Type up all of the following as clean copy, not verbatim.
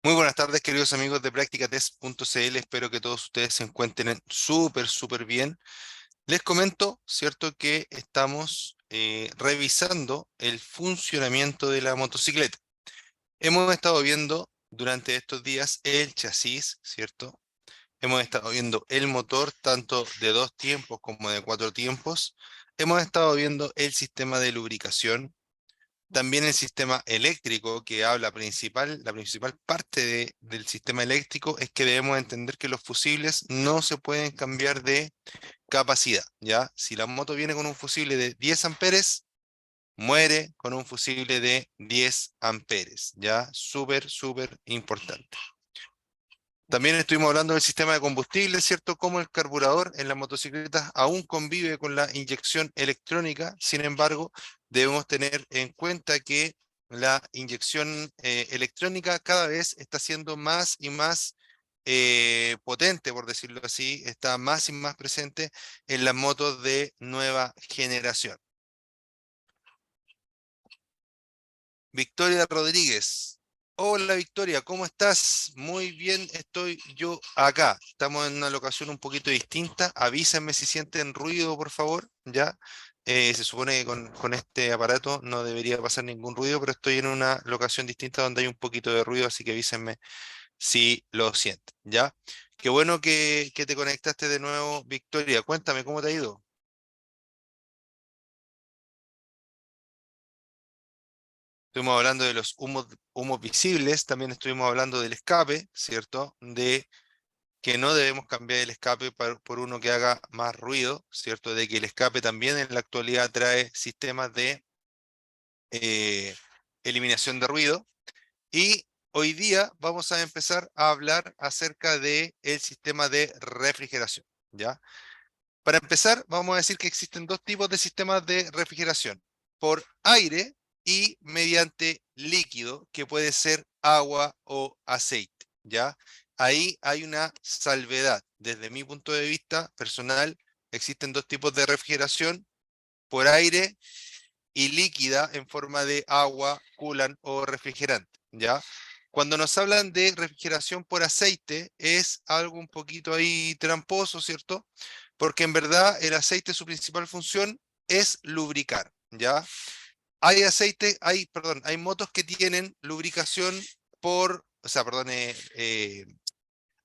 Muy buenas tardes, queridos amigos de practicatest.cl. Espero que todos ustedes se encuentren súper bien. Les comento, ¿cierto?, que estamos revisando el funcionamiento de la motocicleta. Hemos estado viendo durante estos días el chasis, ¿cierto? Hemos estado viendo el motor, tanto de 2 tiempos como de 4 tiempos. Hemos estado viendo el sistema de lubricación. También el sistema eléctrico, que habla la principal parte del sistema eléctrico es que debemos entender que los fusibles no se pueden cambiar de capacidad, ¿ya? Si la moto viene con un fusible de 10 amperes, muere con un fusible de 10 amperes, ¿ya? Súper importante. También estuvimos hablando del sistema de combustible, ¿cierto? Cómo el carburador en las motocicletas aún convive con la inyección electrónica. Sin embargo, debemos tener en cuenta que la inyección electrónica cada vez está siendo más y más potente, por decirlo así, está más y más presente en las motos de nueva generación. Victoria Rodríguez. Hola Victoria, ¿cómo estás? Muy bien, estoy yo acá. Estamos en una locación un poquito distinta. Avísenme si sienten ruido, por favor, ¿ya? Se supone que con este aparato no debería pasar ningún ruido, pero estoy en una locación distinta donde hay un poquito de ruido, así que avísenme si lo sienten, ¿ya? Qué bueno que te conectaste de nuevo, Victoria. Cuéntame, ¿cómo te ha ido? Estuvimos hablando de los humos visibles, también estuvimos hablando del escape, ¿cierto? De que no debemos cambiar el escape por uno que haga más ruido, ¿cierto? De que el escape también en la actualidad trae sistemas de eh, eliminación de ruido. Y hoy día vamos a empezar a hablar acerca del sistema de refrigeración, ¿ya? Para empezar, vamos a decir que existen dos tipos de sistemas de refrigeración: por aire y mediante líquido, que puede ser agua o aceite, ¿ya? Ahí hay una salvedad. Desde mi punto de vista personal, existen dos tipos de refrigeración: por aire y líquida en forma de agua, coolant o refrigerante, ¿ya? Cuando nos hablan de refrigeración por aceite, es algo un poquito ahí tramposo, ¿cierto? Porque en verdad el aceite, su principal función es lubricar, ¿ya? Hay motos que tienen lubricación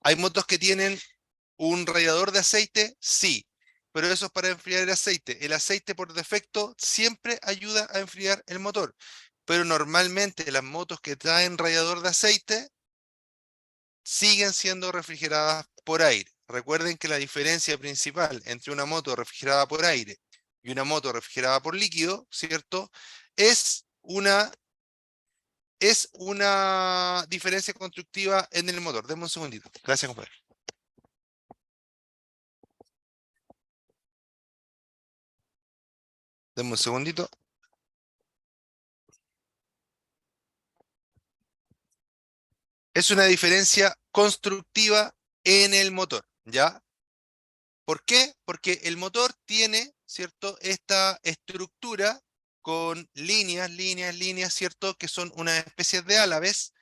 hay motos que tienen un radiador de aceite, sí, pero eso es para enfriar el aceite. El aceite por defecto siempre ayuda a enfriar el motor, pero normalmente las motos que traen radiador de aceite siguen siendo refrigeradas por aire. Recuerden que la diferencia principal entre una moto refrigerada por aire y una moto refrigerada por líquido, ¿cierto? Es una diferencia constructiva en el motor. Denme un segundito. Gracias, compadre. Denme un segundito. Es una diferencia constructiva en el motor, ¿ya? ¿Por qué? Porque el motor tiene, ¿cierto?, esta estructura con líneas, ¿cierto?, que son una especie de álabes.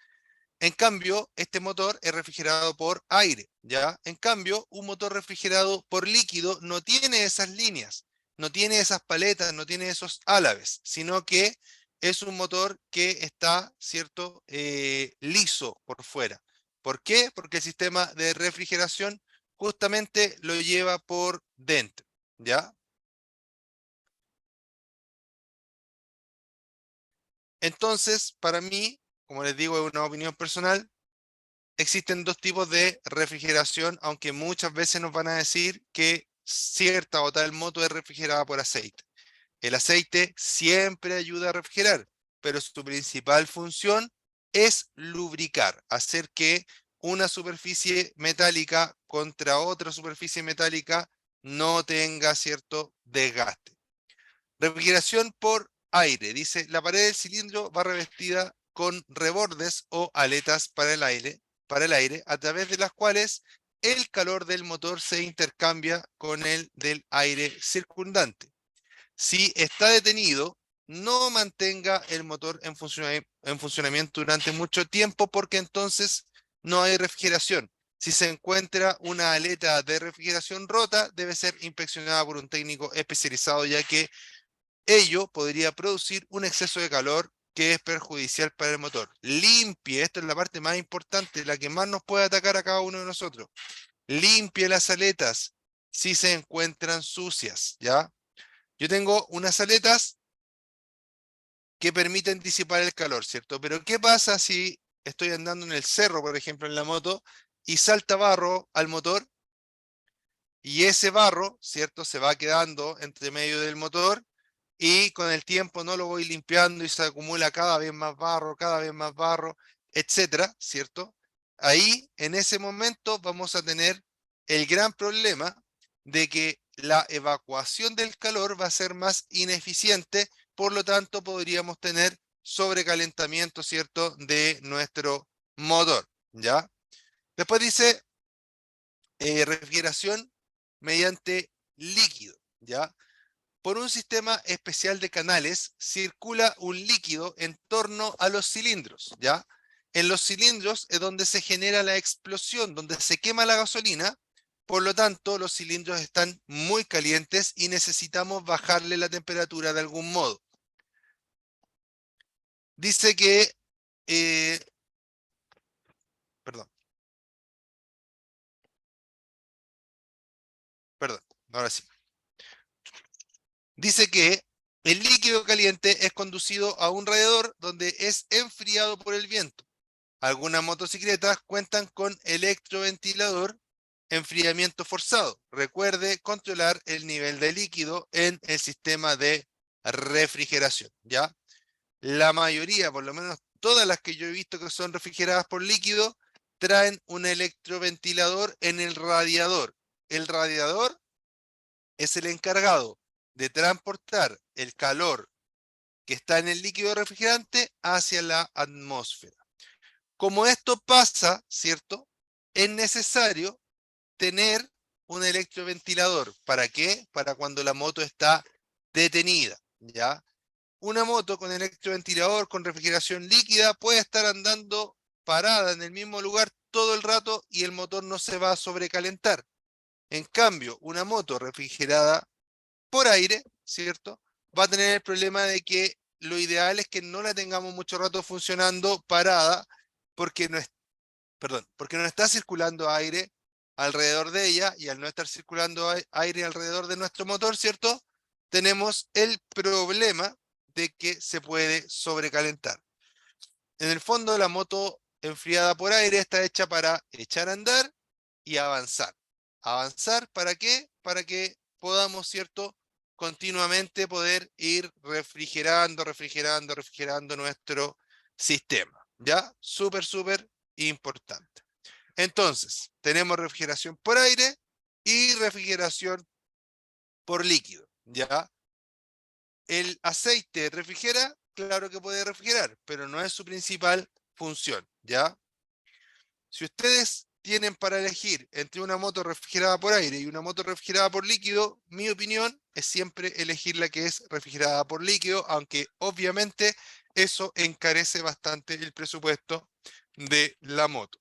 En cambio, este motor es refrigerado por aire, ¿ya? En cambio, un motor refrigerado por líquido no tiene esas líneas, no tiene esas paletas, no tiene esos álabes, sino que es un motor que está, ¿cierto?, liso por fuera. ¿Por qué? Porque el sistema de refrigeración justamente lo lleva por dentro, ¿ya? Entonces, para mí, como les digo, es una opinión personal. Existen dos tipos de refrigeración, aunque muchas veces nos van a decir que cierta o tal moto es refrigerada por aceite. El aceite siempre ayuda a refrigerar, pero su principal función es lubricar, hacer que una superficie metálica contra otra superficie metálica no tenga cierto desgaste. Refrigeración por aire. Dice, la pared del cilindro va revestida con rebordes o aletas para el aire, a través de las cuales el calor del motor se intercambia con el del aire circundante. Si está detenido, no mantenga el motor en funcionamiento durante mucho tiempo, porque entonces no hay refrigeración. Si se encuentra una aleta de refrigeración rota, debe ser inspeccionada por un técnico especializado, ya que ello podría producir un exceso de calor que es perjudicial para el motor. Limpie, esto es la parte más importante, la que más nos puede atacar a cada uno de nosotros. Limpie las aletas si se encuentran sucias, ¿ya? Yo tengo unas aletas que permiten disipar el calor, ¿cierto? Pero ¿qué pasa si estoy andando en el cerro, por ejemplo, en la moto, y salta barro al motor? Y ese barro, ¿cierto? Se va quedando entre medio del motor y con el tiempo no lo voy limpiando y se acumula cada vez más barro, etcétera, ¿cierto? Ahí, en ese momento, vamos a tener el gran problema de que la evacuación del calor va a ser más ineficiente, por lo tanto, podríamos tener sobrecalentamiento, ¿cierto?, de nuestro motor, ¿ya? Después dice refrigeración mediante líquido, ¿ya? Por un sistema especial de canales circula un líquido en torno a los cilindros, ¿ya? En los cilindros es donde se genera la explosión, donde se quema la gasolina, por lo tanto los cilindros están muy calientes y necesitamos bajarle la temperatura de algún modo. Dice que, eh, perdón, perdón, ahora sí. Dice que el líquido caliente es conducido a un radiador donde es enfriado por el viento. Algunas motocicletas cuentan con electroventilador, enfriamiento forzado. Recuerde controlar el nivel de líquido en el sistema de refrigeración, ¿ya? La mayoría, por lo menos todas las que yo he visto que son refrigeradas por líquido, traen un electroventilador en el radiador. El radiador es el encargado de transportar el calor que está en el líquido refrigerante hacia la atmósfera. Como esto pasa, ¿cierto? Es necesario tener un electroventilador. ¿Para qué? Para cuando la moto está detenida, ¿ya? Una moto con electroventilador, con refrigeración líquida, puede estar andando parada en el mismo lugar todo el rato y el motor no se va a sobrecalentar. En cambio, una moto refrigerada por aire, ¿cierto? Va a tener el problema de que lo ideal es que no la tengamos mucho rato funcionando parada porque no es, perdón, porque no está circulando aire alrededor de ella y al no estar circulando aire alrededor de nuestro motor, ¿cierto? Tenemos el problema de que se puede sobrecalentar. En el fondo, la moto enfriada por aire está hecha para echar a andar y avanzar. ¿Avanzar para qué? Para que podamos, ¿cierto?, continuamente poder ir refrigerando nuestro sistema. ¿Ya? Súper, súper importante. Entonces, tenemos refrigeración por aire y refrigeración por líquido. ¿Ya? ¿El aceite refrigera? Claro que puede refrigerar, pero no es su principal función, ¿ya? Si ustedes tienen para elegir entre una moto refrigerada por aire y una moto refrigerada por líquido, mi opinión es siempre elegir la que es refrigerada por líquido, aunque obviamente eso encarece bastante el presupuesto de la moto.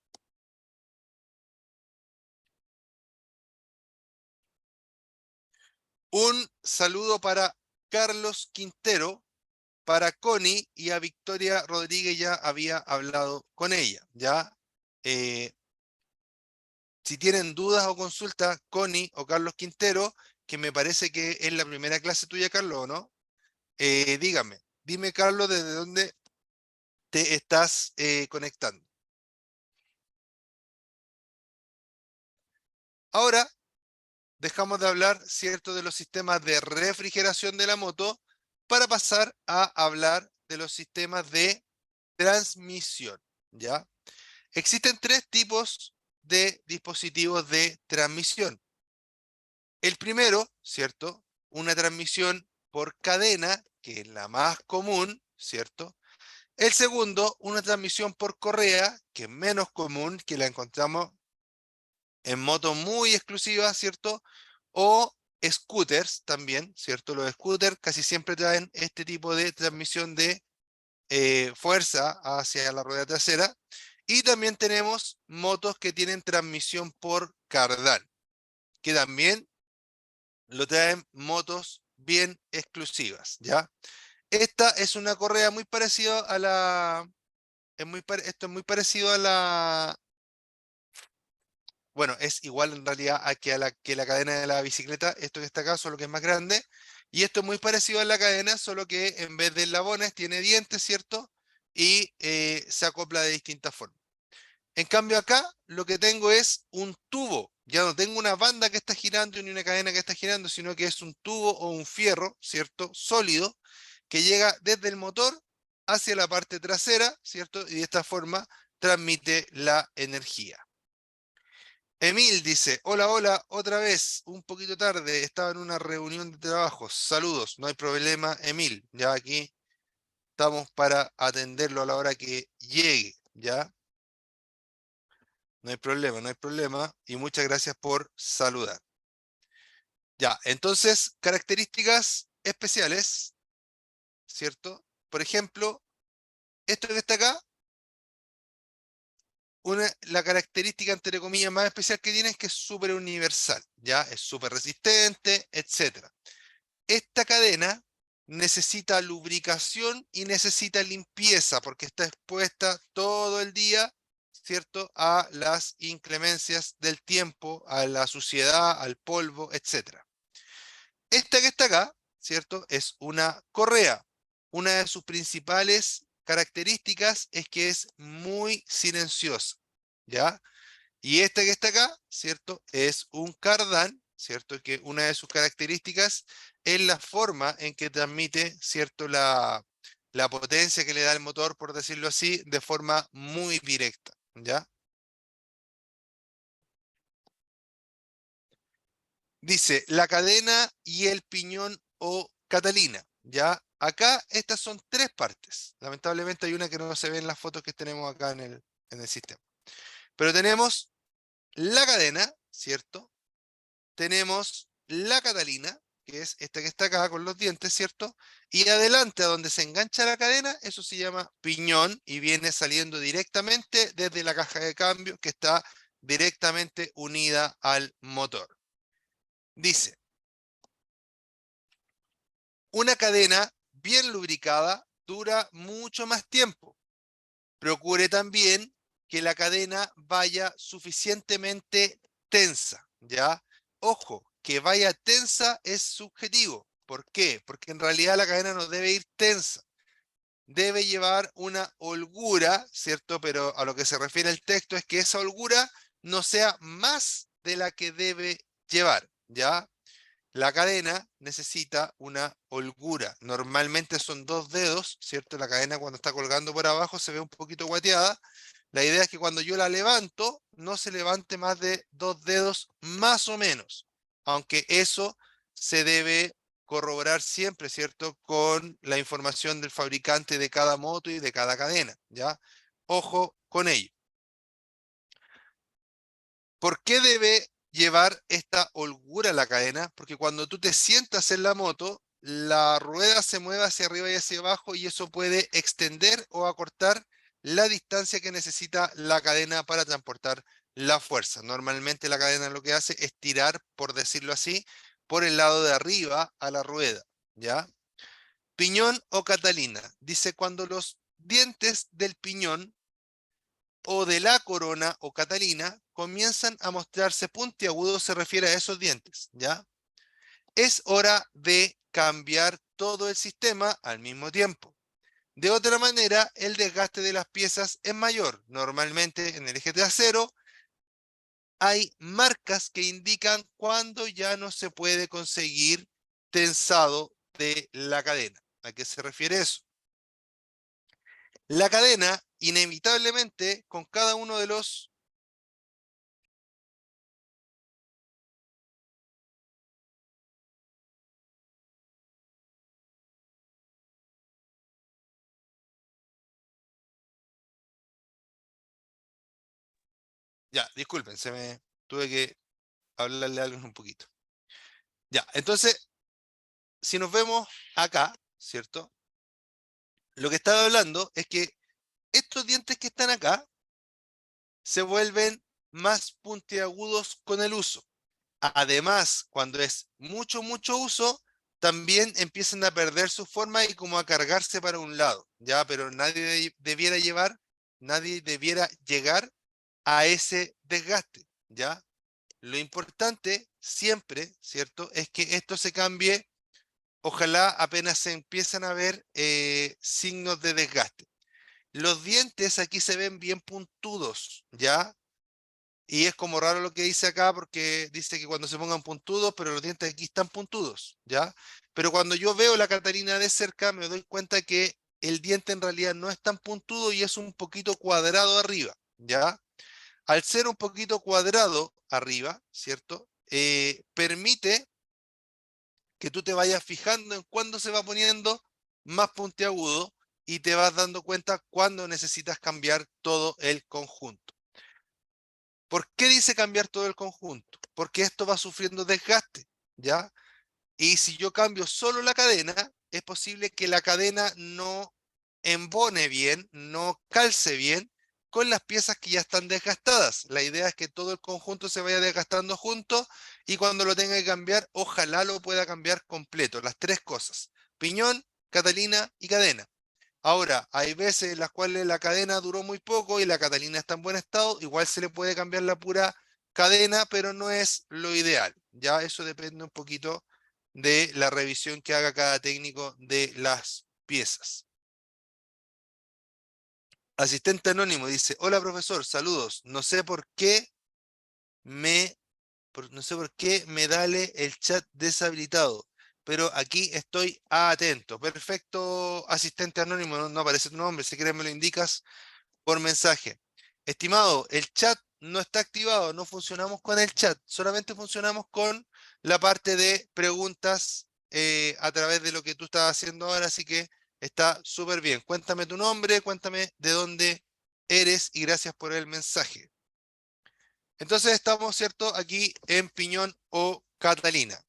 Un saludo para Carlos Quintero, para Connie y a Victoria Rodríguez ya había hablado con ella, ¿ya? Eh, si tienen dudas o consultas, Connie o Carlos Quintero, que me parece que es la primera clase tuya, Carlos, ¿o no? Dígame, dime, Carlos, desde dónde te estás conectando. Ahora dejamos de hablar, ¿cierto?, de los sistemas de refrigeración de la moto para pasar a hablar de los sistemas de transmisión, ¿ya? Existen tres tipos de dispositivos de transmisión. El primero, ¿cierto? Una transmisión por cadena, que es la más común, ¿cierto? El segundo, una transmisión por correa, que es menos común, que la encontramos en motos muy exclusivas, ¿cierto? O scooters también, ¿cierto? Los scooters casi siempre traen este tipo de transmisión de fuerza hacia la rueda trasera. Y también tenemos motos que tienen transmisión por cardán, que también lo traen motos bien exclusivas, ¿ya? Esta es una correa muy parecida a la... esto es muy parecido a la... Bueno, es igual en realidad que la cadena de la bicicleta. Esto que está acá, solo que es más grande. Y esto es muy parecido a la cadena, solo que en vez de eslabones tiene dientes, ¿cierto? Y se acopla de distintas formas. En cambio acá lo que tengo es un tubo. Ya no tengo una banda que está girando ni una cadena que está girando, sino que es un tubo o un fierro, ¿cierto? Sólido, que llega desde el motor hacia la parte trasera, ¿cierto? Y de esta forma transmite la energía. Emil dice, hola, hola, otra vez, un poquito tarde, estaba en una reunión de trabajo. Saludos, no hay problema, Emil. Ya aquí estamos para atenderlo a la hora que llegue, ¿ya? No hay problema, no hay problema. Y muchas gracias por saludar. Ya, entonces, características especiales, ¿cierto? Por ejemplo, esto que está acá, la característica, entre comillas, más especial que tiene es que es súper universal, ¿ya? Es súper resistente, etcétera. Esta cadena necesita lubricación y necesita limpieza porque está expuesta todo el día, ¿cierto? A las inclemencias del tiempo, a la suciedad, al polvo, etcétera. Esta que está acá, ¿cierto? Es una correa. Una de sus principales características es que es muy silenciosa, ¿ya? Y esta que está acá, ¿cierto? Es un cardán, ¿cierto? Que una de sus características es la forma en que transmite, ¿cierto? La potencia que le da el motor, por decirlo así, de forma muy directa, ¿ya? Dice, la cadena y el piñón o catalina, ¿ya? Acá estas son tres partes. Lamentablemente hay una que no se ve en las fotos que tenemos acá en el sistema. Pero tenemos la cadena, ¿cierto? Tenemos la catalina, que es esta que está acá con los dientes, ¿cierto? Y adelante, a donde se engancha la cadena, eso se llama piñón y viene saliendo directamente desde la caja de cambio que está directamente unida al motor. Dice, una cadena bien lubricada dura mucho más tiempo. Procure también que la cadena vaya suficientemente tensa, ¿ya? Ojo, que vaya tensa es subjetivo. ¿Por qué? Porque en realidad la cadena no debe ir tensa. Debe llevar una holgura, ¿cierto? Pero a lo que se refiere el texto es que esa holgura no sea más de la que debe llevar, ¿ya? La cadena necesita una holgura. Normalmente son 2 dedos, ¿cierto? La cadena cuando está colgando por abajo se ve un poquito guateada. La idea es que cuando yo la levanto, no se levante más de 2 dedos más o menos. Aunque eso se debe corroborar siempre, ¿cierto? Con la información del fabricante de cada moto y de cada cadena, ¿ya? Ojo con ello. ¿Por qué debe llevar esta holgura la cadena? Porque cuando tú te sientas en la moto, la rueda se mueve hacia arriba y hacia abajo y eso puede extender o acortar la distancia que necesita la cadena para transportar la fuerza. Normalmente la cadena lo que hace es tirar, por decirlo así, por el lado de arriba a la rueda, ¿ya? Piñón o catalina. Dice cuando los dientes del piñón o de la corona o catalina comienzan a mostrarse puntiagudos, se refiere a esos dientes, ¿ya? Es hora de cambiar todo el sistema al mismo tiempo. De otra manera, el desgaste de las piezas es mayor. Normalmente en el eje trasero hay marcas que indican cuando ya no se puede conseguir tensado de la cadena. ¿A qué se refiere eso? La cadena, inevitablemente, con cada uno de los... Ya, disculpen, tuve que hablarle a alguien un poquito. Ya, entonces, si nos vemos acá, ¿cierto? Lo que estaba hablando es que estos dientes que están acá se vuelven más puntiagudos con el uso. Además, cuando es mucho, mucho uso, también empiezan a perder su forma y como a cargarse para un lado, ¿ya? Pero nadie debiera llegar a ese desgaste, ¿ya? Lo importante siempre, ¿cierto? Es que esto se cambie, ojalá apenas se empiezan a ver signos de desgaste. Los dientes aquí se ven bien puntudos, ¿ya? Y es como raro lo que dice acá porque dice que cuando se pongan puntudos, pero los dientes aquí están puntudos, ¿ya? Pero cuando yo veo la Catarina de cerca, me doy cuenta que el diente en realidad no es tan puntudo y es un poquito cuadrado arriba, ¿ya? Al ser un poquito cuadrado arriba, ¿cierto? Permite que tú te vayas fijando en cuándo se va poniendo más puntiagudo y te vas dando cuenta cuándo necesitas cambiar todo el conjunto. ¿Por qué dice cambiar todo el conjunto? Porque esto va sufriendo desgaste, ¿ya? Y si yo cambio solo la cadena, es posible que la cadena no embone bien, no calce bien con las piezas que ya están desgastadas. La idea es que todo el conjunto se vaya desgastando junto y cuando lo tenga que cambiar, ojalá lo pueda cambiar completo, las tres cosas, piñón, catalina y cadena. Ahora, hay veces en las cuales la cadena duró muy poco y la Catalina está en buen estado, igual se le puede cambiar la pura cadena, pero no es lo ideal. Ya eso depende un poquito de la revisión que haga cada técnico de las piezas. Asistente anónimo dice, hola profesor, saludos. Me, no sé por qué me dale el chat deshabilitado, pero aquí estoy atento. Perfecto, asistente anónimo, no aparece tu nombre, si quieres me lo indicas por mensaje. Estimado, el chat no está activado, no funcionamos con el chat, solamente funcionamos con la parte de preguntas a través de lo que tú estás haciendo ahora, así que está súper bien. Cuéntame tu nombre, cuéntame de dónde eres y gracias por el mensaje. Entonces estamos, ¿cierto? Aquí en Piñón o Catalina.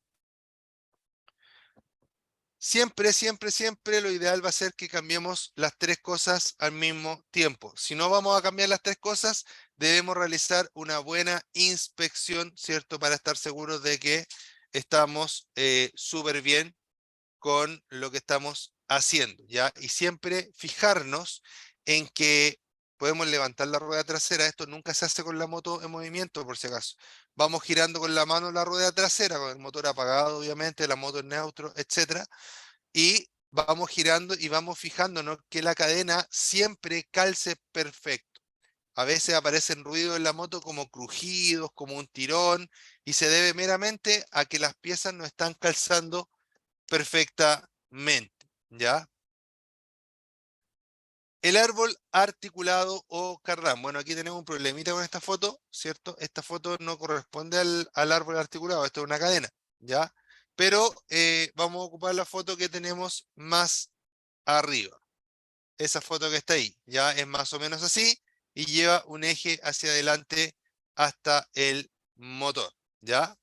Siempre, siempre, siempre lo ideal va a ser que cambiemos las tres cosas al mismo tiempo. Si no vamos a cambiar las tres cosas, debemos realizar una buena inspección, ¿cierto? Para estar seguros de que estamos súper bien con lo que estamos haciendo, ¿ya? Y siempre fijarnos en que podemos levantar la rueda trasera. Esto nunca se hace con la moto en movimiento, por si acaso. Vamos girando con la mano la rueda trasera, con el motor apagado, obviamente, la moto en neutro, etcétera y vamos girando y vamos fijándonos que la cadena siempre calce perfecto. A veces aparecen ruidos en la moto como crujidos, como un tirón, y se debe meramente a que las piezas no están calzando perfectamente, ¿ya? El árbol articulado o cardán. Bueno, aquí tenemos un problemita con esta foto, ¿cierto? Esta foto no corresponde al árbol articulado, esto es una cadena, ¿ya? Pero vamos a ocupar la foto que tenemos más arriba. Esa foto que está ahí, ya es más o menos así y lleva un eje hacia adelante hasta el motor, ¿ya?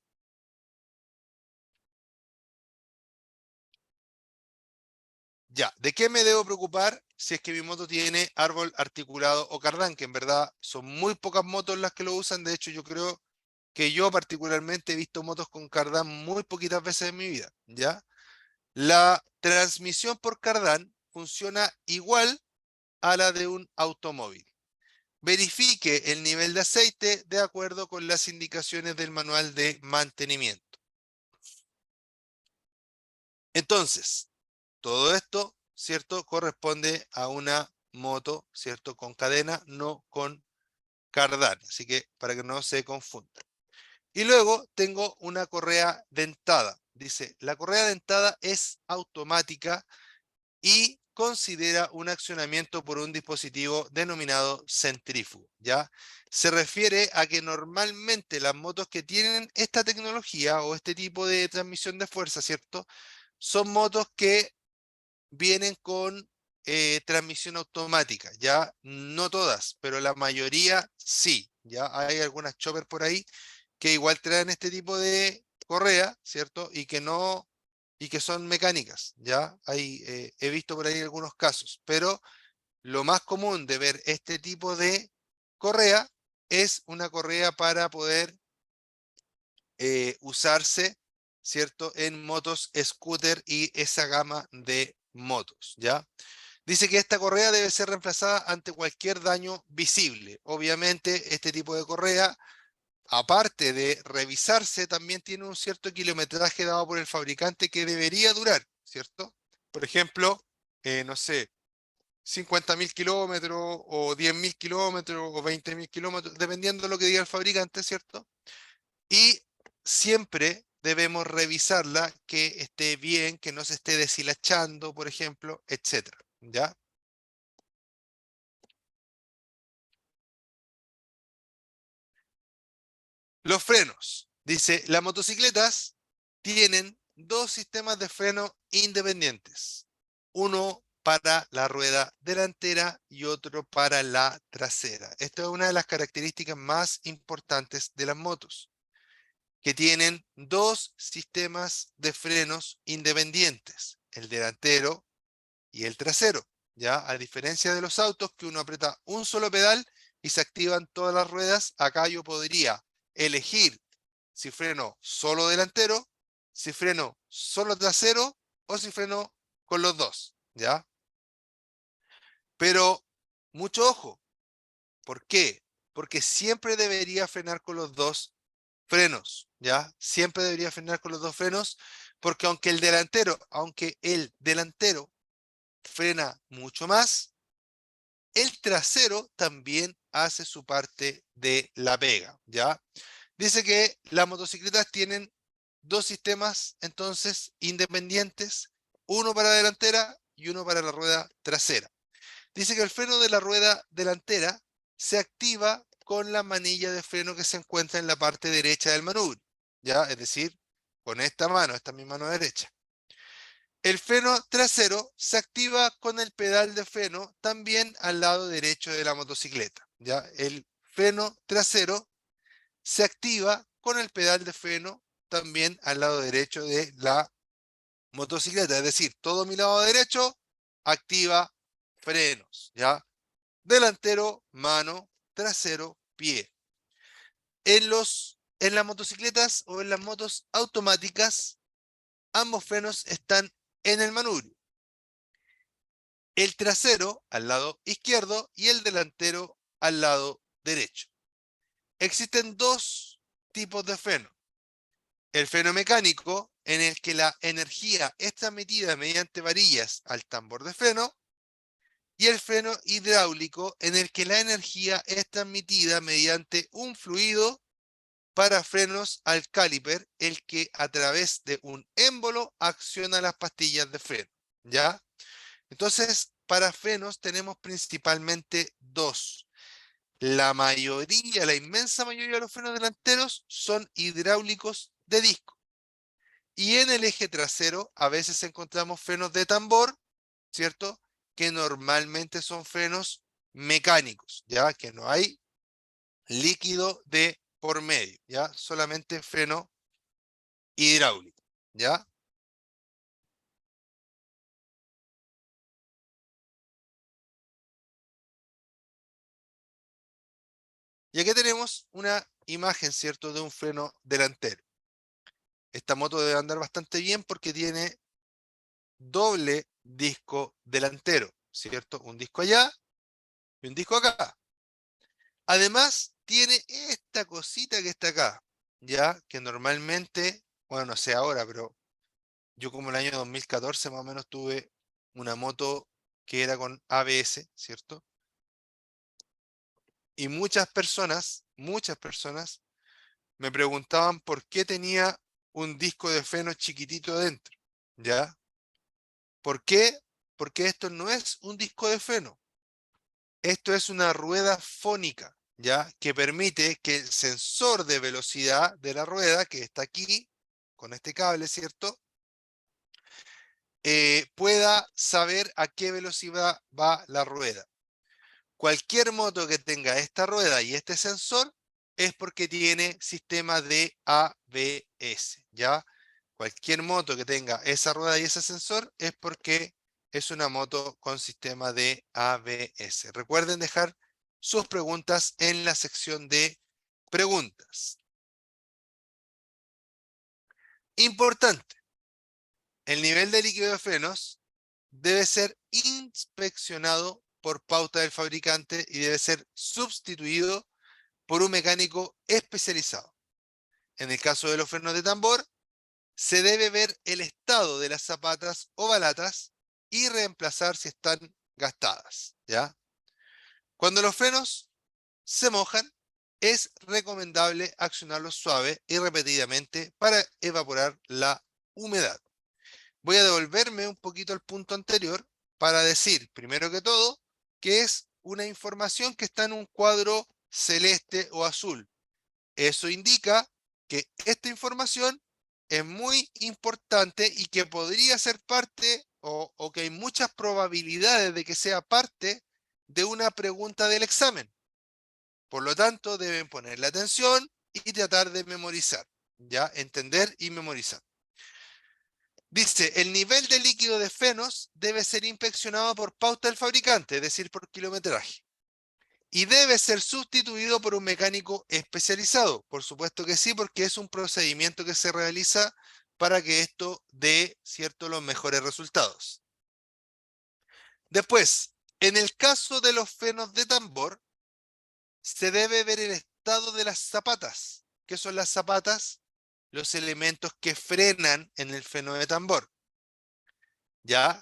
Ya, ¿de qué me debo preocupar si es que mi moto tiene árbol articulado o cardán? Que en verdad son muy pocas motos las que lo usan, de hecho yo creo que yo particularmente he visto motos con cardán muy poquitas veces en mi vida, ¿ya? La transmisión por cardán funciona igual a la de un automóvil. Verifique el nivel de aceite de acuerdo con las indicaciones del manual de mantenimiento. Entonces, todo esto, ¿cierto? Corresponde a una moto, ¿cierto? Con cadena, no con cardán. Así que para que no se confunda. Y luego tengo una correa dentada. Dice, la correa dentada es automática y considera un accionamiento por un dispositivo denominado centrífugo, ¿ya? Se refiere a que normalmente las motos que tienen esta tecnología o este tipo de transmisión de fuerza, ¿cierto? Son motos que vienen con transmisión automática, ¿ya? No todas, pero la mayoría sí, ¿ya? Hay algunas chopper por ahí que igual traen este tipo de correa, ¿cierto? Y que son mecánicas, ¿ya? He visto por ahí algunos casos, pero lo más común de ver este tipo de correa es una correa para poder usarse, ¿cierto? En motos, scooter y esa gama de motos, ¿ya? Dice que esta correa debe ser reemplazada ante cualquier daño visible. Obviamente, este tipo de correa, aparte de revisarse, también tiene un cierto kilometraje dado por el fabricante que debería durar, ¿cierto? Por ejemplo, no sé, 50.000 kilómetros o 10.000 kilómetros o 20.000 kilómetros, dependiendo de lo que diga el fabricante, ¿cierto? Y siempre debemos revisarla, que esté bien, que no se esté deshilachando, por ejemplo, etcétera, ¿ya? Los frenos. Dice, las motocicletas tienen dos sistemas de freno independientes. Uno para la rueda delantera y otro para la trasera. Esta es una de las características más importantes de las motos, que tienen dos sistemas de frenos independientes, el delantero y el trasero. ¿Ya? A diferencia de los autos, que uno aprieta un solo pedal y se activan todas las ruedas, acá yo podría elegir si freno solo delantero, si freno solo trasero o si freno con los dos. ¿Ya? Pero mucho ojo. ¿Por qué? Porque siempre debería frenar con los dos frenos, ¿ya? Siempre debería frenar con los dos frenos, porque aunque el delantero frena mucho más, el trasero también hace su parte de la pega, ¿ya? Dice que las motocicletas tienen dos sistemas entonces independientes, uno para la delantera y uno para la rueda trasera. Dice que el freno de la rueda delantera se activa con la manilla de freno que se encuentra en la parte derecha del manubrio, ¿ya? Es decir, con esta es mi mano derecha. El freno trasero se activa con el pedal de freno también al lado derecho de la motocicleta, ¿ya? El freno trasero se activa con el pedal de freno también al lado derecho de la motocicleta, es decir, todo mi lado derecho activa frenos, ¿ya? Delantero, mano, trasero, pie. En las motocicletas o en las motos automáticas, ambos frenos están en el manubrio. El trasero al lado izquierdo y el delantero al lado derecho. Existen dos tipos de freno. El freno mecánico, en el que la energía es transmitida mediante varillas al tambor de freno, y el freno hidráulico, en el que la energía es transmitida mediante un fluido para frenos al caliper, el que a través de un émbolo acciona las pastillas de freno, ¿ya? Entonces, para frenos tenemos principalmente dos. La inmensa mayoría de los frenos delanteros son hidráulicos de disco. Y en el eje trasero a veces encontramos frenos de tambor, ¿cierto? Que normalmente son frenos mecánicos, ya que no hay líquido de por medio, ya solamente freno hidráulico, ya. Y aquí tenemos una imagen, ¿cierto? De un freno delantero. Esta moto debe andar bastante bien porque tiene doble disco delantero, ¿cierto? Un disco allá y un disco acá. Además, tiene esta cosita que está acá, ya que normalmente, bueno, no sé ahora, pero yo como el año 2014 más o menos tuve una moto que era con ABS, ¿cierto? Y muchas personas me preguntaban por qué tenía un disco de freno chiquitito dentro, ¿ya? ¿Por qué? Porque esto no es un disco de freno, esto es una rueda fónica, ¿ya? Que permite que el sensor de velocidad de la rueda, que está aquí, con este cable, ¿cierto? Pueda saber a qué velocidad va la rueda. Cualquier moto que tenga esta rueda y este sensor es porque tiene sistema de ABS, ¿ya? Cualquier moto que tenga esa rueda y ese sensor es porque es una moto con sistema de ABS. Recuerden dejar sus preguntas en la sección de preguntas. Importante, el nivel de líquido de frenos debe ser inspeccionado por pauta del fabricante y debe ser sustituido por un mecánico especializado. En el caso de los frenos de tambor, se debe ver el estado de las zapatas o balatas y reemplazar si están gastadas, ¿ya? Cuando los frenos se mojan, es recomendable accionarlos suave y repetidamente para evaporar la humedad. Voy a devolverme un poquito al punto anterior para decir, primero que todo, que es una información que está en un cuadro celeste o azul. Eso indica que esta información es muy importante y que podría ser parte o que hay muchas probabilidades de que sea parte de una pregunta del examen. Por lo tanto, deben ponerle atención y tratar de memorizar, ¿ya? Entender y memorizar. Dice, el nivel de líquido de frenos debe ser inspeccionado por pauta del fabricante, es decir, por kilometraje. Y debe ser sustituido por un mecánico especializado. Por supuesto que sí, porque es un procedimiento que se realiza para que esto dé, ¿cierto?, los mejores resultados. Después, en el caso de los frenos de tambor, se debe ver el estado de las zapatas. ¿Qué son las zapatas? Los elementos que frenan en el freno de tambor. ¿Ya?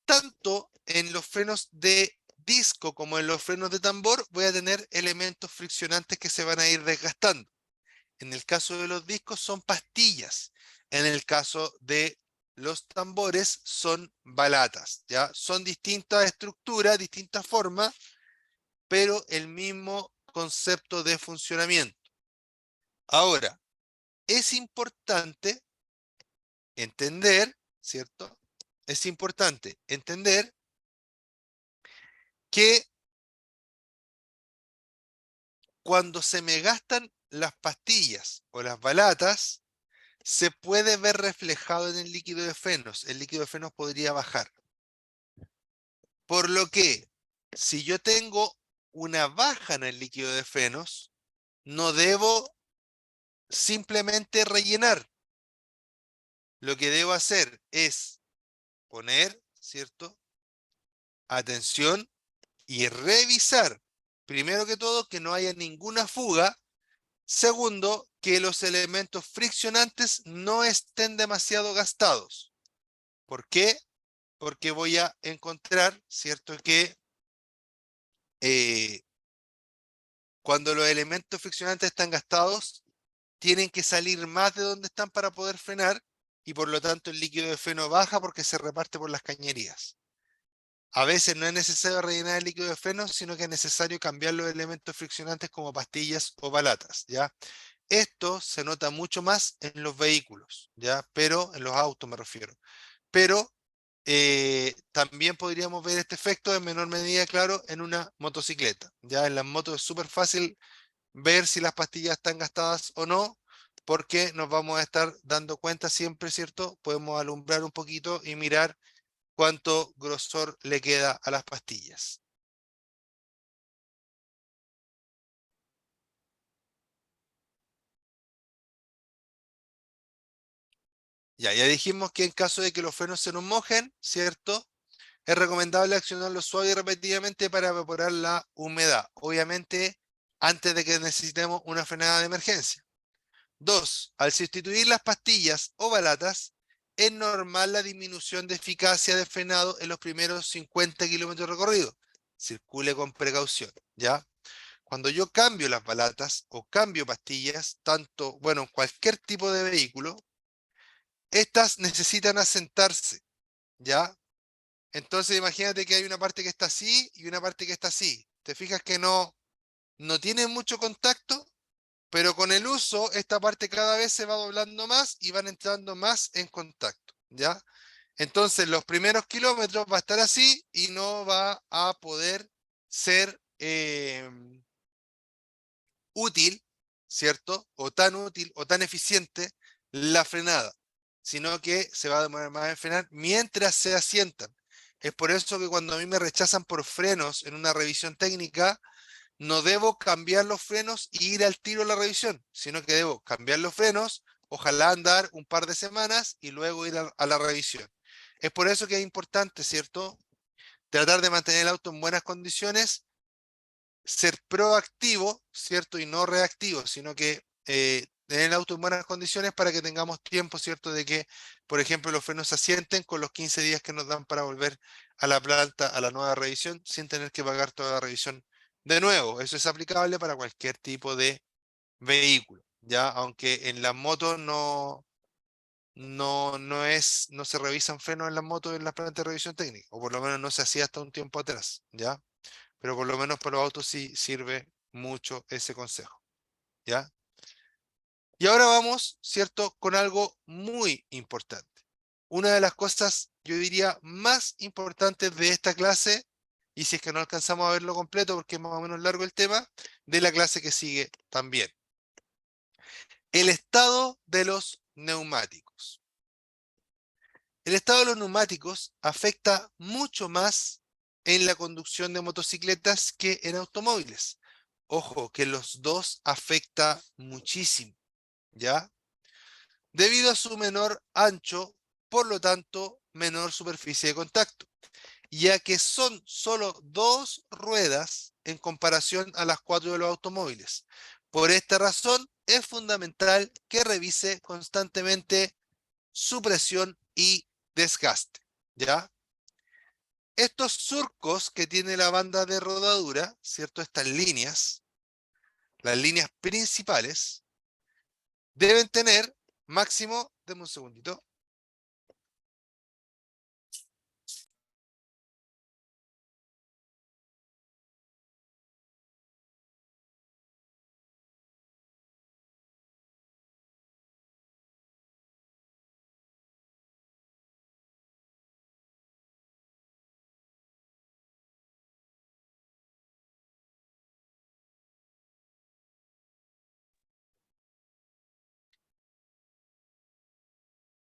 Tanto en los frenos de disco como en los frenos de tambor voy a tener elementos friccionantes que se van a ir desgastando. En el caso de los discos son pastillas. En el caso de los tambores son balatas, ¿ya? Son distintas estructuras, distintas formas, pero el mismo concepto de funcionamiento. Ahora, es importante entender, ¿cierto? Es importante entender que cuando se me gastan las pastillas o las balatas, se puede ver reflejado en el líquido de frenos. El líquido de frenos podría bajar. Por lo que, si yo tengo una baja en el líquido de frenos, no debo simplemente rellenar. Lo que debo hacer es poner, ¿cierto?, atención y revisar, primero que todo, que no haya ninguna fuga. Segundo, que los elementos friccionantes no estén demasiado gastados. ¿Por qué? Porque voy a encontrar, ¿cierto?, que cuando los elementos friccionantes están gastados, tienen que salir más de donde están para poder frenar y por lo tanto el líquido de freno baja porque se reparte por las cañerías. A veces no es necesario rellenar el líquido de freno, sino que es necesario cambiar los elementos friccionantes como pastillas o balatas, ¿ya? Esto se nota mucho más en los vehículos, ¿ya? Pero en los autos me refiero. Pero también podríamos ver este efecto en menor medida, claro, en una motocicleta. Ya en las motos es súper fácil ver si las pastillas están gastadas o no, porque nos vamos a estar dando cuenta siempre, ¿cierto? Podemos alumbrar un poquito y mirar cuánto grosor le queda a las pastillas. Ya dijimos que en caso de que los frenos se nos mojen, ¿cierto? Es recomendable accionarlo suave y repetidamente para evaporar la humedad. Obviamente, antes de que necesitemos una frenada de emergencia. 2. Al sustituir las pastillas o balatas, es normal la disminución de eficacia de frenado en los primeros 50 kilómetros recorridos. Circule con precaución, ¿ya? Cuando yo cambio las balatas o cambio pastillas, tanto, bueno, cualquier tipo de vehículo, estas necesitan asentarse, ¿ya? Entonces imagínate que hay una parte que está así y una parte que está así. ¿Te fijas que no tienen mucho contacto? Pero con el uso, esta parte cada vez se va doblando más y van entrando más en contacto, ¿ya? Entonces, los primeros kilómetros va a estar así y no va a poder ser útil, ¿cierto? O tan útil o tan eficiente la frenada, sino que se va a demorar más en frenar mientras se asientan. Es por eso que cuando a mí me rechazan por frenos en una revisión técnica, no debo cambiar los frenos y ir al tiro a la revisión, sino que debo cambiar los frenos, ojalá andar un par de semanas y luego ir a la revisión. Es por eso que es importante, ¿cierto? Tratar de mantener el auto en buenas condiciones, ser proactivo, ¿cierto? Y no reactivo, sino que tener el auto en buenas condiciones para que tengamos tiempo, ¿cierto? De que, por ejemplo, los frenos se asienten con los 15 días que nos dan para volver a la planta, a la nueva revisión, sin tener que pagar toda la revisión de nuevo. Eso es aplicable para cualquier tipo de vehículo, ¿ya? Aunque en las motos no se revisan frenos en las motos en las plantas de revisión técnica, o por lo menos no se hacía hasta un tiempo atrás, ¿ya? Pero por lo menos para los autos sí sirve mucho ese consejo, ¿ya? Y ahora vamos, ¿cierto?, con algo muy importante. Una de las cosas, yo diría, más importantes de esta clase, y si es que no alcanzamos a verlo completo porque es más o menos largo el tema, de la clase que sigue también. El estado de los neumáticos. El estado de los neumáticos afecta mucho más en la conducción de motocicletas que en automóviles. Ojo, que los dos afecta muchísimo, ¿ya? Debido a su menor ancho, por lo tanto, menor superficie de contacto, ya que son solo dos ruedas en comparación a las cuatro de los automóviles. Por esta razón, es fundamental que revise constantemente su presión y desgaste, ¿ya? Estos surcos que tiene la banda de rodadura, ¿cierto? Estas líneas, las líneas principales, deben tener máximo, denme un segundito.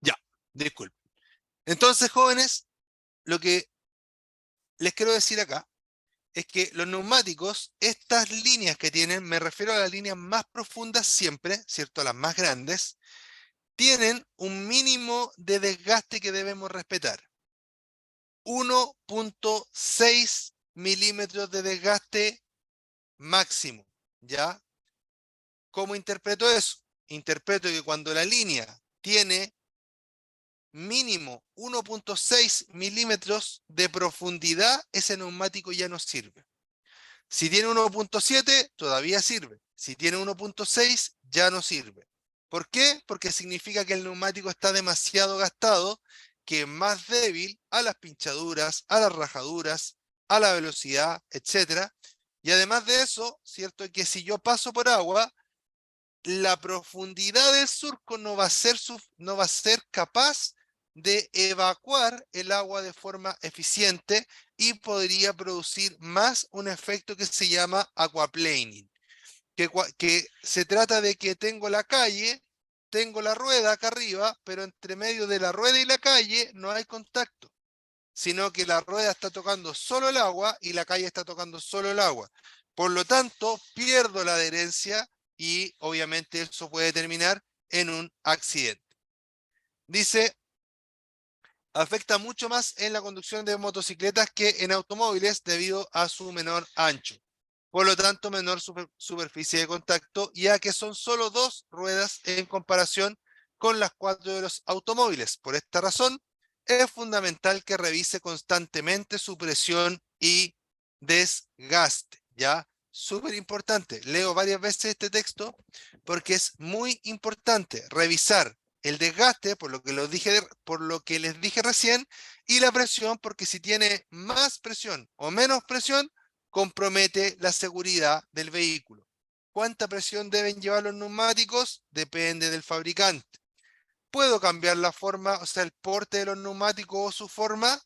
Ya, disculpen. Entonces, jóvenes, lo que les quiero decir acá es que los neumáticos, estas líneas que tienen, me refiero a las líneas más profundas siempre, ¿cierto? Las más grandes, tienen un mínimo de desgaste que debemos respetar. 1.6 milímetros de desgaste máximo, ¿ya? ¿Cómo interpreto eso? Interpreto que cuando la línea tiene mínimo 1.6 milímetros de profundidad, ese neumático ya no sirve. Si tiene 1.7, todavía sirve. Si tiene 1.6, ya no sirve. ¿Por qué? Porque significa que el neumático está demasiado gastado, que es más débil a las pinchaduras, a las rajaduras, a la velocidad, etcétera. Y además de eso, cierto es que si yo paso por agua, la profundidad del surco no va a ser capaz de evacuar el agua de forma eficiente y podría producir más un efecto que se llama aquaplaning, que se trata de que tengo la calle, tengo la rueda acá arriba, pero entre medio de la rueda y la calle no hay contacto, sino que la rueda está tocando solo el agua y la calle está tocando solo el agua. Por lo tanto, pierdo la adherencia y obviamente eso puede terminar en un accidente. Dice, afecta mucho más en la conducción de motocicletas que en automóviles debido a su menor ancho. Por lo tanto, menor superficie de contacto, ya que son solo dos ruedas en comparación con las cuatro de los automóviles. Por esta razón, es fundamental que revise constantemente su presión y desgaste, ¿ya? Súper importante. Leo varias veces este texto porque es muy importante revisar el desgaste, por lo que les dije recién, y la presión, porque si tiene más presión o menos presión, compromete la seguridad del vehículo. ¿Cuánta presión deben llevar los neumáticos? Depende del fabricante. ¿Puedo cambiar la forma, o sea, el porte de los neumáticos o su forma?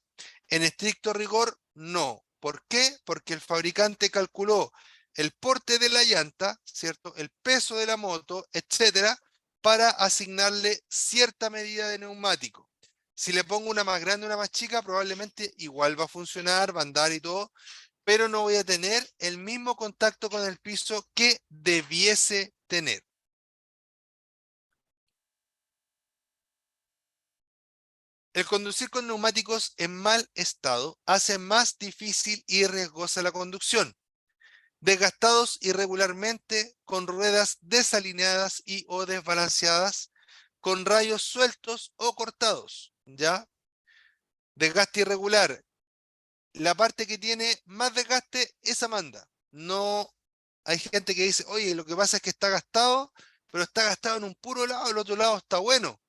En estricto rigor, no. ¿Por qué? Porque el fabricante calculó el porte de la llanta, ¿cierto? El peso de la moto, etcétera, para asignarle cierta medida de neumático. Si le pongo una más grande o una más chica, probablemente igual va a funcionar, va a andar y todo, pero no voy a tener el mismo contacto con el piso que debiese tener. El conducir con neumáticos en mal estado hace más difícil y riesgosa la conducción. Desgastados irregularmente, con ruedas desalineadas y o desbalanceadas, con rayos sueltos o cortados, ¿ya? Desgaste irregular. La parte que tiene más desgaste, esa manda. No hay gente que dice, oye, lo que pasa es que está gastado, pero está gastado en un puro lado, el otro lado está bueno.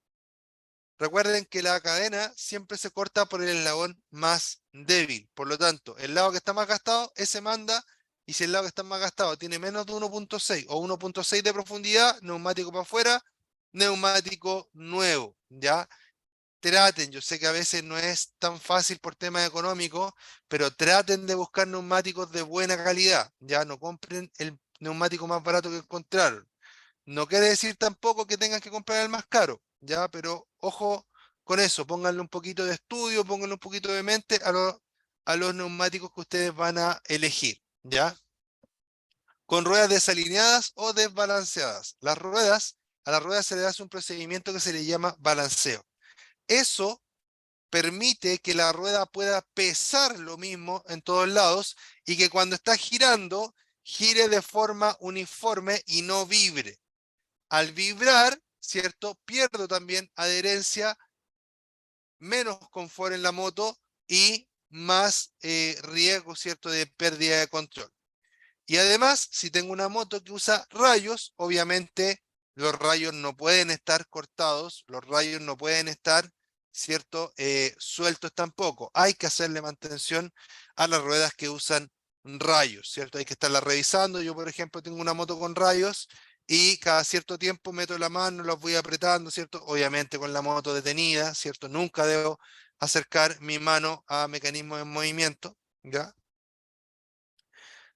Recuerden que la cadena siempre se corta por el eslabón más débil. Por lo tanto, el lado que está más gastado, ese manda. Y si el lado que está más gastado tiene menos de 1.6 o 1.6 de profundidad, neumático para afuera, neumático nuevo. ¿Ya? Traten, yo sé que a veces no es tan fácil por temas económicos, pero traten de buscar neumáticos de buena calidad. Ya no compren el neumático más barato que encontraron. No quiere decir tampoco que tengan que comprar el más caro, ya, pero ojo con eso, pónganle un poquito de estudio, pónganle un poquito de mente a los neumáticos que ustedes van a elegir, ya. Con ruedas desalineadas o desbalanceadas. A las ruedas se le hace un procedimiento que se le llama balanceo. Eso permite que la rueda pueda pesar lo mismo en todos lados y que cuando está girando, gire de forma uniforme y no vibre. Al vibrar, ¿cierto? Pierdo también adherencia, menos confort en la moto y más riesgo, ¿cierto? De pérdida de control. Y además, si tengo una moto que usa rayos, obviamente los rayos no pueden estar cortados, los rayos no pueden estar, ¿cierto? Sueltos tampoco. Hay que hacerle mantención a las ruedas que usan rayos, ¿cierto? Hay que estarlas revisando. Yo, por ejemplo, tengo una moto con rayos y cada cierto tiempo meto la mano, los voy apretando, ¿cierto? Obviamente con la moto detenida, ¿cierto? Nunca debo acercar mi mano a mecanismos en movimiento, ¿ya?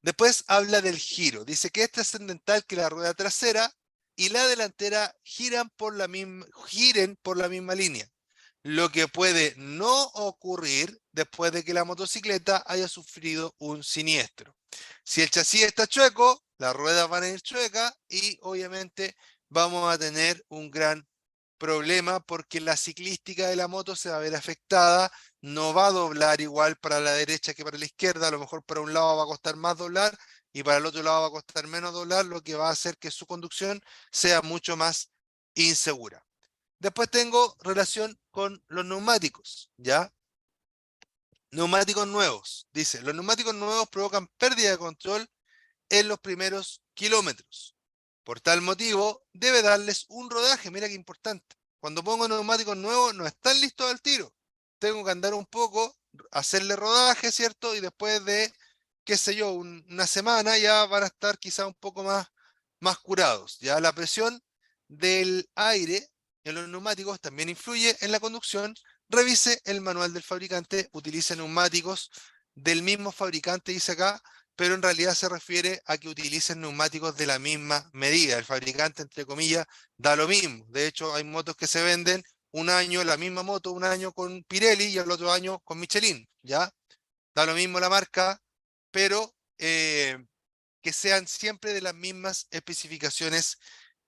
Después habla del giro. Dice que es trascendental que la rueda trasera y la delantera giren por la misma línea, lo que puede no ocurrir después de que la motocicleta haya sufrido un siniestro. Si el chasis está chueco, las ruedas van a ir chuecas y obviamente vamos a tener un gran problema porque la ciclística de la moto se va a ver afectada, no va a doblar igual para la derecha que para la izquierda, a lo mejor para un lado va a costar más doblar y para el otro lado va a costar menos doblar, lo que va a hacer que su conducción sea mucho más insegura. Después tengo relación con los neumáticos, ¿ya? Neumáticos nuevos. Dice, los neumáticos nuevos provocan pérdida de control en los primeros kilómetros. Por tal motivo, debe darles un rodaje. Mira qué importante. Cuando pongo neumáticos nuevos, no están listos al tiro. Tengo que andar un poco, hacerle rodaje, ¿cierto? Y después de, qué sé yo, una semana ya van a estar quizá un poco más curados. Ya la presión del aire en los neumáticos también influye en la conducción. Revise el manual del fabricante, utilice neumáticos del mismo fabricante, dice acá, pero en realidad se refiere a que utilicen neumáticos de la misma medida. El fabricante, entre comillas, da lo mismo. De hecho, hay motos que se venden un año, la misma moto, un año con Pirelli y el otro año con Michelin, ¿ya? Da lo mismo la marca, pero que sean siempre de las mismas especificaciones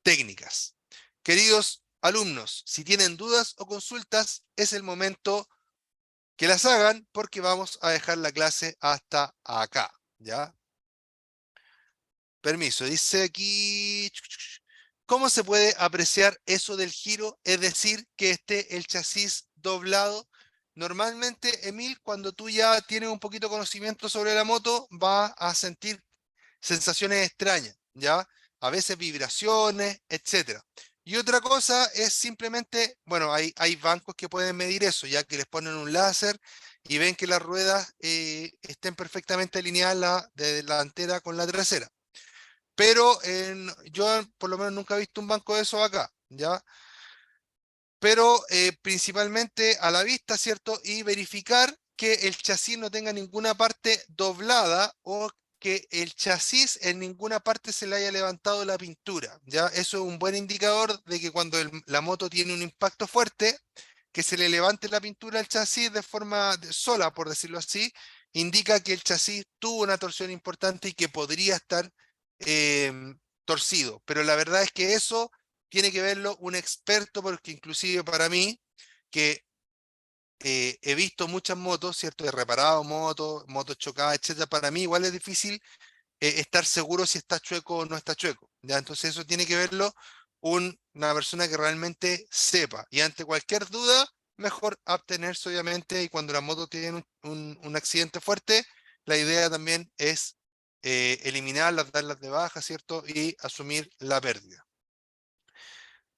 técnicas. Queridos alumnos, si tienen dudas o consultas, es el momento que las hagan porque vamos a dejar la clase hasta acá, ¿ya? Permiso, dice aquí, ¿cómo se puede apreciar eso del giro? Es decir, que esté el chasis doblado. Normalmente, Emil, cuando tú ya tienes un poquito de conocimiento sobre la moto, vas a sentir sensaciones extrañas, ¿ya? A veces vibraciones, etcétera. Y otra cosa es simplemente, bueno, hay bancos que pueden medir eso, ya que les ponen un láser y ven que las ruedas estén perfectamente alineadas la de delantera con la trasera. Pero yo por lo menos nunca he visto un banco de esos acá, ¿ya? Pero principalmente a la vista, ¿cierto? Y verificar que el chasis no tenga ninguna parte doblada o que el chasis en ninguna parte se le haya levantado la pintura, ¿ya? Eso es un buen indicador de que cuando la moto tiene un impacto fuerte, que se le levante la pintura al chasis de forma sola, por decirlo así, indica que el chasis tuvo una torsión importante y que podría estar torcido. Pero la verdad es que eso tiene que verlo un experto, porque inclusive para mí, que he visto muchas motos, ¿cierto? He reparado motos, motos chocadas, etcétera. Para mí igual es difícil estar seguro si está chueco o no está chueco, ¿ya? Entonces eso tiene que verlo una persona que realmente sepa. Y ante cualquier duda, mejor abstenerse, obviamente. Y cuando la moto tiene un accidente fuerte, la idea también es eliminarlas, darlas de baja, ¿cierto? Y asumir la pérdida.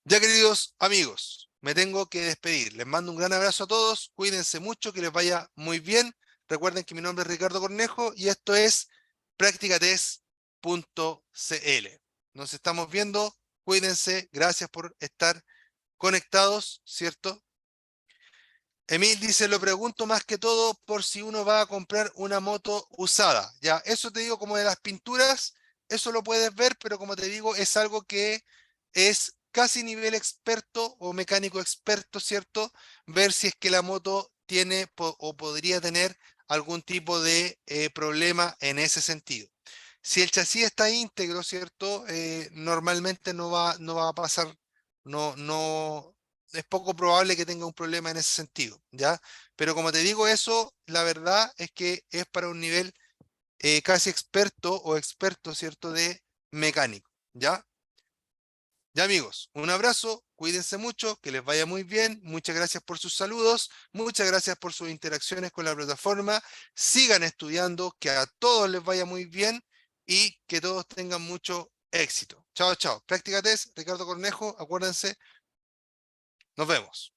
Ya, queridos amigos, me tengo que despedir. Les mando un gran abrazo a todos. Cuídense mucho, que les vaya muy bien. Recuerden que mi nombre es Ricardo Cornejo y esto es practicatest.cl. Nos estamos viendo. Cuídense. Gracias por estar conectados, ¿cierto? Emil dice, lo pregunto más que todo por si uno va a comprar una moto usada. Ya, eso te digo como de las pinturas, eso lo puedes ver, pero como te digo, es algo que es casi nivel experto o mecánico experto, ¿cierto? Ver si es que la moto tiene o podría tener algún tipo de problema en ese sentido. Si el chasis está íntegro, ¿cierto? Normalmente no va a pasar, no, es poco probable que tenga un problema en ese sentido, ¿ya? Pero como te digo eso, la verdad es que es para un nivel casi experto o experto, ¿cierto? De mecánico, ¿ya? Ya, amigos, un abrazo, cuídense mucho, que les vaya muy bien, muchas gracias por sus saludos, muchas gracias por sus interacciones con la plataforma, sigan estudiando, que a todos les vaya muy bien y que todos tengan mucho éxito. Chao, chao. Práctica Test, Ricardo Cornejo, acuérdense, nos vemos.